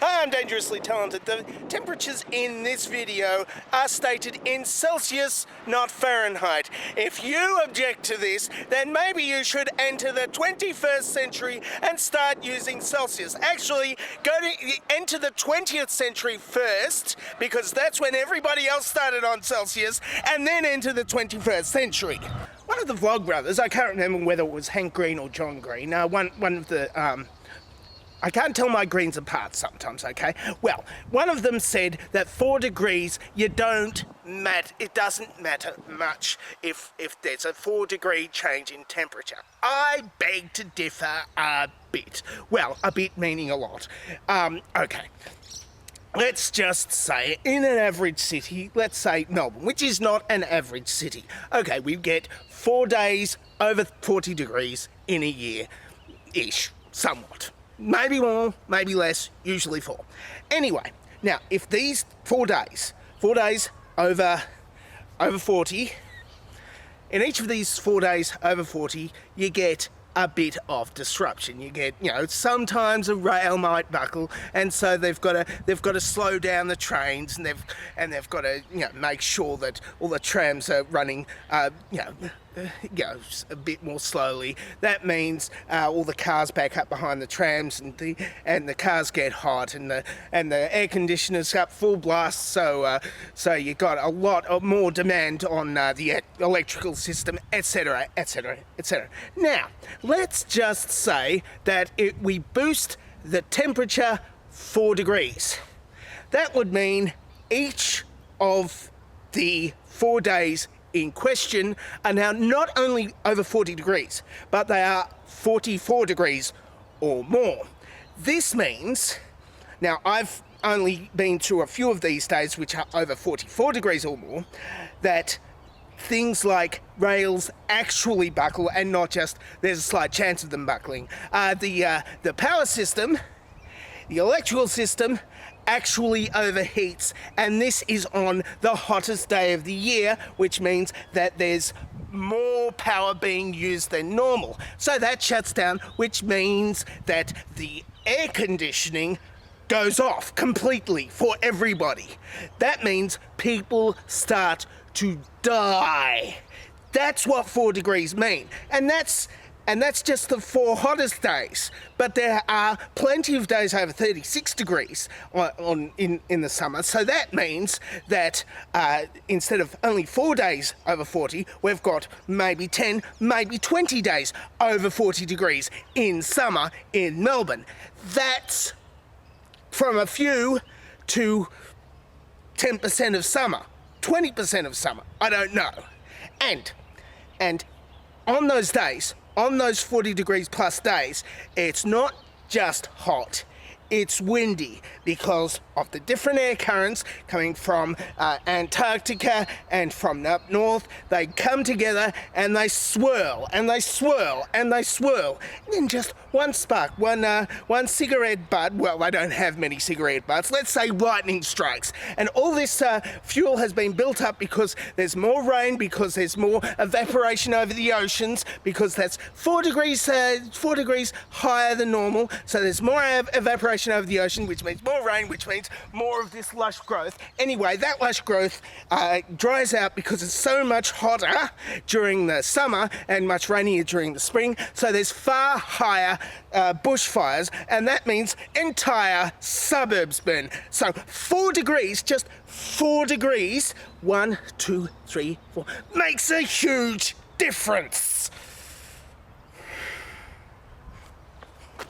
Hi, I'm Dangerously Talented. The temperatures in this video are stated in Celsius, not Fahrenheit. If you object to this, then maybe you should enter the 21st century and start using Celsius. Actually, enter the 20th century first, because that's when everybody else started on Celsius, and then enter the 21st century. One of the vlogbrothers, I can't remember whether it was Hank Green or John Green, one of the, I can't tell my greens apart sometimes, okay? Well, one of them said that 4 degrees, it doesn't matter much if there's a 4-degree change in temperature. I beg to differ a bit. Well, a bit meaning a lot. Okay. Let's just say, in an average city, let's say Melbourne, which is not an average city. Okay, we get 4 days over 40 degrees in a year-ish, somewhat. Maybe more, maybe less, usually 4. Anyway, now, if these 4 days over 40, in each of these 4 days over 40, you get a bit of disruption. You get, sometimes a rail might buckle, and so they've got to slow down the trains, and they've got to make sure that all the trams are running a bit more slowly. That means all the cars back up behind the trams, and the cars get hot, and the air conditioners up full blast. So you got a lot more demand on the electrical system, etc., etc., etc. Now, let's just say that we boost the temperature 4 degrees. That would mean each of the 4 days in question are now not only over 40 degrees, but they are 44 degrees or more. This means, now I've only been to a few of these days which are over 44 degrees or more, that things like rails actually buckle, and not just there's a slight chance of them buckling. The power system, the electrical system, actually overheats, and this is on the hottest day of the year, which means that there's more power being used than normal. So that shuts down, which means that the air conditioning goes off completely for everybody. That means people start to die. That's what 4 degrees mean, and that's just the 4 hottest days. But there are plenty of days over 36 degrees in the summer. So that means that instead of only 4 days over 40, we've got maybe 10, maybe 20 days over 40 degrees in summer in Melbourne. That's from a few to 10% of summer, 20% of summer, I don't know. And on those days, on those 40 degrees plus days, it's not just hot, it's windy because of the different air currents coming from Antarctica and from up north. They come together and they swirl and they swirl and they swirl. And then just one spark, one cigarette butt, well, I don't have many cigarette butts, let's say lightning strikes. And all this fuel has been built up because there's more rain, because there's more evaporation over the oceans, because that's 4 degrees higher than normal, so there's more evaporation over the ocean, which means more rain, which means more of this lush growth. Anyway, that lush growth dries out because it's so much hotter during the summer and much rainier during the spring, so there's far higher bushfires, and that means entire suburbs burn. So 4 degrees, just 4 degrees, 1, 2, 3, 4, makes a huge difference.